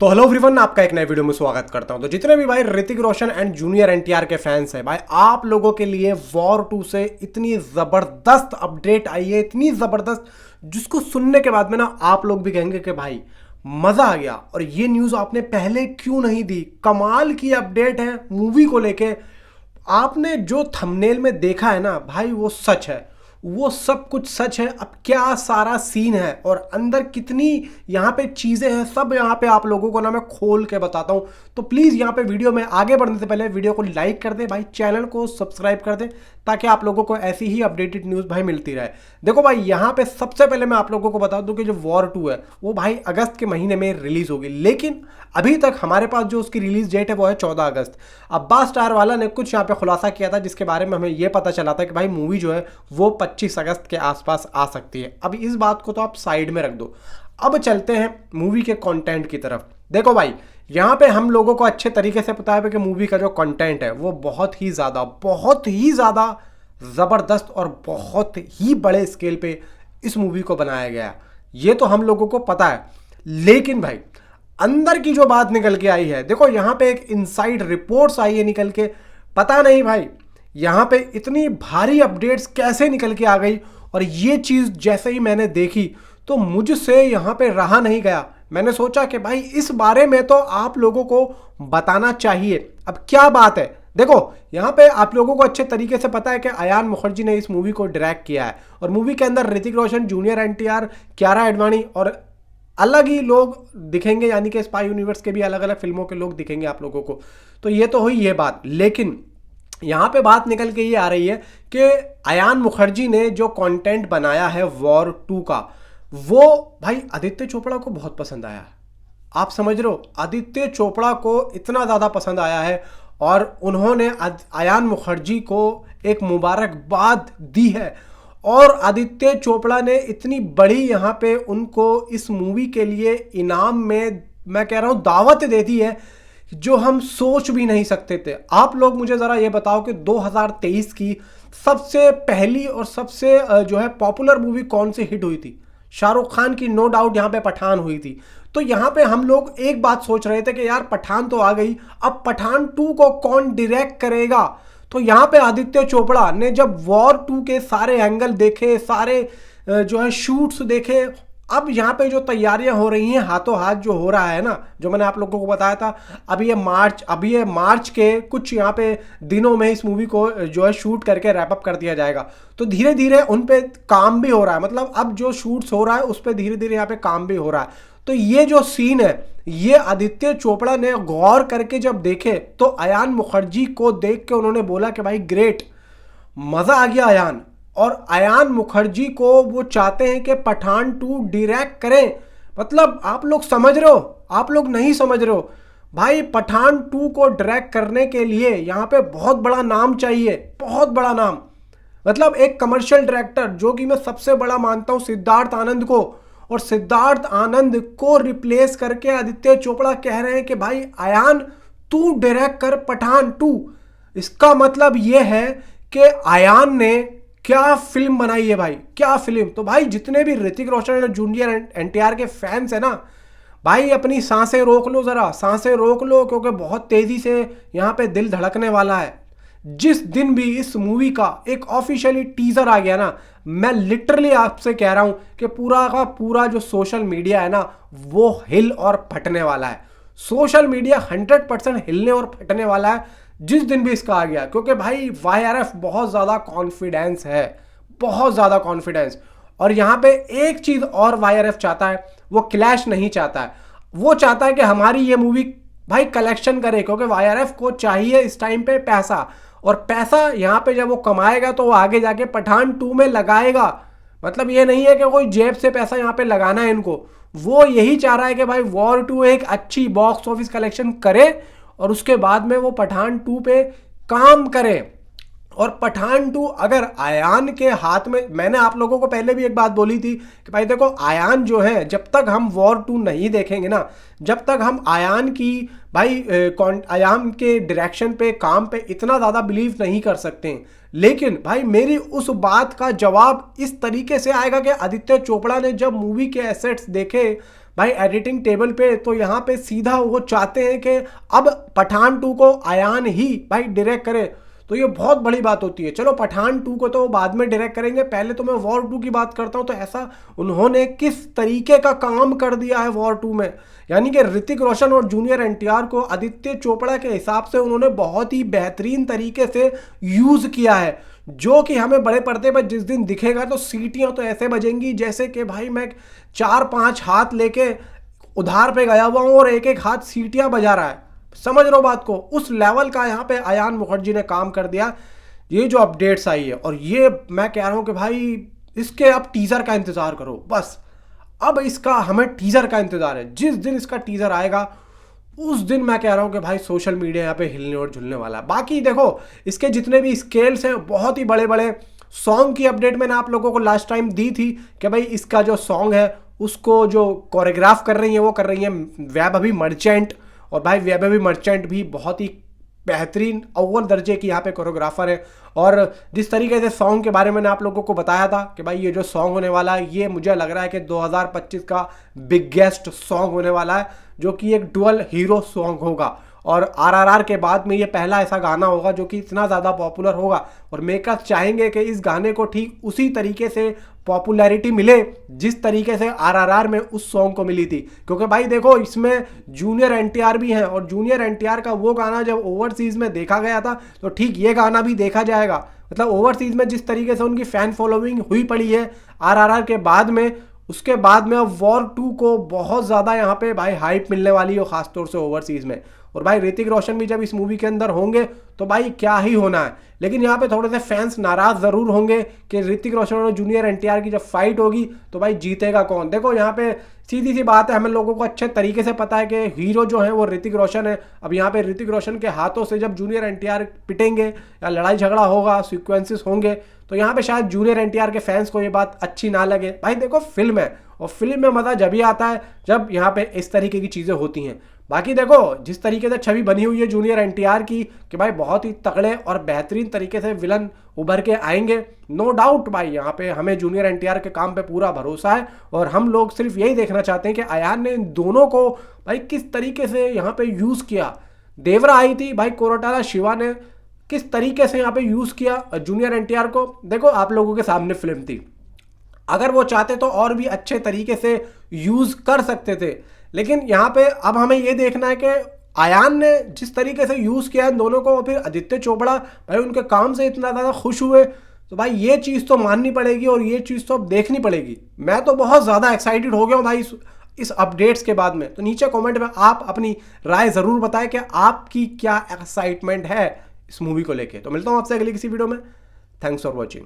तो hello everyone, आपका एक नए वीडियो में स्वागत करता हूं। तो जितने भी भाई ऋतिक रोशन एंड जूनियर एनटीआर के फैंस हैं भाई, आप लोगों के लिए वॉर 2 से इतनी जबरदस्त अपडेट आई है, इतनी जबरदस्त, जिसको सुनने के बाद में ना आप लोग भी कहेंगे कि भाई मजा आ गया। और ये न्यूज आपने पहले क्यों नहीं दी। कमाल की अपडेट है मूवी को लेके। आपने जो थंबनेल में देखा है ना भाई, वो सच है, वो सब कुछ सच है। अब क्या सारा सीन है और अंदर कितनी यहाँ पे चीज़ें हैं, सब यहाँ पे आप लोगों को ना मैं खोल के बताता हूँ। तो प्लीज़ यहाँ पे वीडियो में आगे बढ़ने से पहले वीडियो को लाइक कर दें भाई, चैनल को सब्सक्राइब कर दें, ताकि आप लोगों को ऐसी ही अपडेटेड न्यूज़ भाई मिलती रहे। देखो भाई, यहाँ पे सबसे पहले मैं आप लोगों को बता दूँ कि जो वॉर 2 है वो भाई अगस्त के महीने में रिलीज होगी, लेकिन अभी तक हमारे पास जो उसकी रिलीज डेट है वो है 14 अगस्त। अब्बास स्टार वाला ने कुछ यहाँ पे खुलासा किया था, जिसके बारे में हमें ये पता चला था कि भाई मूवी जो है वो 25 अगस्त के आसपास आ सकती है। अब इस बात को तो आप साइड में रख दो, अब चलते हैं मूवी के कंटेंट की तरफ। देखो भाई, यहाँ पे हम लोगों को अच्छे तरीके से पता है कि मूवी का जो कंटेंट है वो बहुत ही ज़्यादा ज़बरदस्त और बहुत ही बड़े स्केल पे इस मूवी को बनाया गया है, ये तो हम लोगों को पता है। लेकिन भाई अंदर की जो बात निकल के आई है, देखो यहाँ पे एक इनसाइड रिपोर्ट्स आई है निकल के, पता नहीं भाई यहाँ पे इतनी भारी अपडेट्स कैसे निकल के आ गई। और ये चीज़ जैसे ही मैंने देखी तो मुझसे यहाँ पे रहा नहीं गया। मैंने सोचा कि भाई इस बारे में तो आप लोगों को बताना चाहिए। अब क्या बात है, देखो यहाँ पे आप लोगों को अच्छे तरीके से पता है कि अयान मुखर्जी ने इस मूवी को डायरेक्ट किया है, और मूवी के अंदर ऋतिक रोशन, जूनियर एनटीआर, कियारा एडवाणी और अलग ही लोग दिखेंगे, यानी कि स्पाई यूनिवर्स के भी अलग अलग फिल्मों के लोग दिखेंगे आप लोगों को। तो ये तो हुई ये बात, लेकिन यहाँ पे बात निकल के ये आ रही है कि अयान मुखर्जी ने जो कंटेंट बनाया है वॉर 2 का, वो भाई आदित्य चोपड़ा को बहुत पसंद आया है। आप समझ रहे हो, आदित्य चोपड़ा को इतना ज़्यादा पसंद आया है और उन्होंने अयान मुखर्जी को एक मुबारकबाद दी है। और आदित्य चोपड़ा ने इतनी बड़ी यहाँ पे उनको इस मूवी के लिए इनाम में, मैं कह रहा हूँ, दावत दे दी है, जो हम सोच भी नहीं सकते थे। आप लोग मुझे ज़रा ये बताओ कि 2023 की सबसे पहली और सबसे जो है पॉपुलर मूवी कौन सी हिट हुई थी? शाहरुख खान की नो डाउट यहाँ पे पठान हुई थी। तो यहाँ पे हम लोग एक बात सोच रहे थे कि यार पठान तो आ गई, अब पठान 2 को कौन डायरेक्ट करेगा? तो यहाँ पे आदित्य चोपड़ा ने जब वॉर 2 के सारे एंगल देखे, सारे जो है शूट्स देखे, अब यहाँ पे जो तैयारियां हो रही हैं, हाथों हाथ जो हो रहा है ना, जो मैंने आप लोगों को बताया था, अभी ये मार्च के कुछ यहाँ पे दिनों में इस मूवी को जो है शूट करके रैप अप कर दिया जाएगा। तो धीरे धीरे उन पे काम भी हो रहा है, मतलब अब जो शूट्स हो रहा है उस पर धीरे धीरे यहाँ पे काम भी हो रहा है। तो ये जो सीन है, ये आदित्य चोपड़ा ने गौर करके जब देखे तो अयान मुखर्जी को देख के उन्होंने बोला कि भाई ग्रेट, मजा आ गया अयान। और अयान मुखर्जी को वो चाहते हैं कि पठान 2 डायरेक्ट करें। मतलब आप लोग समझ रहे हो, आप लोग नहीं समझ रहे हो भाई, पठान 2 को डायरेक्ट करने के लिए यहाँ पे बहुत बड़ा नाम चाहिए, बहुत बड़ा नाम। मतलब एक कमर्शियल डायरेक्टर, जो कि मैं सबसे बड़ा मानता हूँ सिद्धार्थ आनंद को, और सिद्धार्थ आनंद को रिप्लेस करके आदित्य चोपड़ा कह रहे हैं कि भाई अयान तू डायरेक्ट कर पठान 2। इसका मतलब यह है कि अयान ने क्या फिल्म बनाई है भाई, क्या फिल्म। तो भाई जितने भी ऋतिक रोशन और जूनियर एनटीआर के फैंस है ना भाई, अपनी सांसें रोक लो, जरा सांसें रोक लो, क्योंकि बहुत तेजी से यहाँ पे दिल धड़कने वाला है। जिस दिन भी इस मूवी का एक ऑफिशियली टीजर आ गया ना, मैं लिटरली आपसे कह रहा हूं कि पूरा का पूरा जो सोशल मीडिया है ना वो हिल और फटने वाला है। सोशल मीडिया 100% हिलने और फटने वाला है जिस दिन भी इसका आ गया, क्योंकि भाई वाईआरएफ बहुत ज़्यादा कॉन्फिडेंस है, बहुत ज़्यादा कॉन्फिडेंस। और यहाँ पे एक चीज़ और वाईआरएफ चाहता है, वो क्लैश नहीं चाहता है, वो चाहता है कि हमारी ये मूवी भाई कलेक्शन करे, क्योंकि वाईआरएफ को चाहिए इस टाइम पे पैसा। और पैसा यहाँ पे जब वो कमाएगा तो वो आगे जाके पठान 2 में लगाएगा। मतलब ये नहीं है कि कोई जेब से पैसा यहाँ पे लगाना है इनको, वो यही चाह रहा है कि भाई वॉर 2 एक अच्छी बॉक्स ऑफिस कलेक्शन करे और उसके बाद में वो पठान 2 पे काम करे। और पठान 2 अगर अयान के हाथ में, मैंने आप लोगों को पहले भी एक बात बोली थी कि भाई देखो अयान जो है, जब तक हम वॉर 2 नहीं देखेंगे ना, जब तक हम अयान की भाई अयान के डायरेक्शन पे, काम पे इतना ज़्यादा बिलीव नहीं कर सकते हैं। लेकिन भाई मेरी उस बात का जवाब इस तरीके से आएगा कि आदित्य चोपड़ा ने जब मूवी के एसेट्स देखे, भाई एडिटिंग टेबल पे, तो यहाँ पे सीधा वो चाहते हैं कि अब पठान 2 को अयान ही भाई डायरेक्ट करे, तो ये बहुत बड़ी बात होती है। चलो पठान 2 को तो बाद में डायरेक्ट करेंगे, पहले तो मैं वॉर 2 की बात करता हूँ। तो ऐसा उन्होंने किस तरीके का काम कर दिया है वॉर 2 में, यानी कि ऋतिक रोशन और जूनियर एनटीआर को आदित्य चोपड़ा के हिसाब से उन्होंने बहुत ही बेहतरीन तरीके से यूज किया है, जो कि हमें बड़े पर्दे पर जिस दिन दिखेगा तो सीटियां तो ऐसे बजेंगी जैसे कि भाई मैं 4-5 हाथ लेके उधार पे गया हुआ हूं और एक एक हाथ सीटियां बजा रहा है। समझ रहे हो बात को, उस लेवल का यहाँ पे अयान मुखर्जी ने काम कर दिया। ये जो अपडेट्स आई है, और ये मैं कह रहा हूं कि भाई इसके अब टीजर का इंतजार करो बस। अब इसका हमें टीजर का इंतजार है, जिस दिन इसका टीजर आएगा उस दिन मैं कह रहा हूं कि भाई सोशल मीडिया यहाँ पे हिलने और झुलने वाला है। बाकी देखो इसके जितने भी स्केल्स हैं बहुत ही बड़े बड़े। सॉन्ग की अपडेट मैंने आप लोगों को लास्ट टाइम दी थी कि भाई इसका जो सॉन्ग है उसको जो कोरियोग्राफ कर रही है वो कर रही है वैभवी मर्चेंट, और भाई वैभवी मर्चेंट भी बहुत ही बेहतरीन अव्वल दर्जे की यहाँ पे कोरियोग्राफर है। और जिस तरीके से सॉन्ग के बारे में मैंने आप लोगों को बताया था कि भाई ये जो सॉन्ग होने वाला है ये मुझे लग रहा है कि 2025 का बिगेस्ट सॉन्ग होने वाला है, जो कि एक डुअल हीरो सॉन्ग होगा। और आरआरआर के बाद में ये पहला ऐसा गाना होगा जो कि इतना ज़्यादा पॉपुलर होगा, और मेकर्स चाहेंगे कि इस गाने को ठीक उसी तरीके से पॉपुलैरिटी मिले जिस तरीके से आरआरआर में उस सॉन्ग को मिली थी। क्योंकि भाई देखो इसमें जूनियर एनटीआर भी हैं, और जूनियर एनटीआर का वो गाना जब ओवरसीज़ में देखा गया था तो ठीक ये गाना भी देखा जाएगा। मतलब ओवरसीज़ में जिस तरीके से उनकी फ़ैन फॉलोइंग हुई पड़ी है आरआरआर के बाद में, उसके बाद में अब वॉर 2 को बहुत ज़्यादा यहाँ पे भाई हाइप मिलने वाली है, खासतौर से ओवरसीज़ में। और भाई ऋतिक रोशन भी जब इस मूवी के अंदर होंगे तो भाई क्या ही होना है। लेकिन यहाँ पे थोड़े से फैंस नाराज ज़रूर होंगे कि ऋतिक रोशन और जूनियर एनटीआर की जब फाइट होगी तो भाई जीतेगा कौन। देखो यहाँ पे सीधी सी बात है, हमें लोगों को अच्छे तरीके से पता है कि हीरो जो है वो ऋतिक रोशन है। अब यहाँ पे ऋतिक रोशन के हाथों से जब जूनियर एनटीआर पिटेंगे या लड़ाई झगड़ा होगा, सीक्वेंसेस होंगे, तो यहाँ पे शायद जूनियर एनटीआर के फैंस को ये बात अच्छी ना लगे। भाई देखो फिल्म है, और फिल्म में मज़ा जब ही आता है जब यहाँ पे इस तरीके की चीज़ें होती हैं। बाकी देखो जिस तरीके से छवि बनी हुई है जूनियर एनटीआर की कि भाई बहुत ही तगड़े और बेहतरीन तरीके से विलन उभर के आएंगे, नो डाउट भाई यहाँ पे हमें जूनियर एनटीआर के काम पे पूरा भरोसा है। और हम लोग सिर्फ यही देखना चाहते हैं कि अयान ने इन दोनों को भाई किस तरीके से यहाँ पे यूज़ किया। देवरा आई थी भाई, कोरटाला शिवा ने किस तरीके से यहाँ पे यूज़ किया जूनियर एनटीआर को। देखो आप लोगों के सामने फिल्म थी, अगर वो चाहते तो और भी अच्छे तरीके से यूज़ कर सकते थे। लेकिन यहाँ पे अब हमें ये देखना है कि अयान ने जिस तरीके से यूज़ किया है दोनों को, फिर आदित्य चोपड़ा भाई उनके काम से इतना ज़्यादा खुश हुए, तो भाई ये चीज़ तो माननी पड़ेगी और ये चीज़ तो अब देखनी पड़ेगी। मैं तो बहुत ज़्यादा एक्साइटेड हो गया हूँ भाई इस अपडेट्स के बाद में। तो नीचे कमेंट में आप अपनी राय ज़रूर बताएं कि आपकी क्या एक्साइटमेंट है इस मूवी को लेके। तो मिलता हूँ आपसे अगली किसी वीडियो में। Thanks for watching.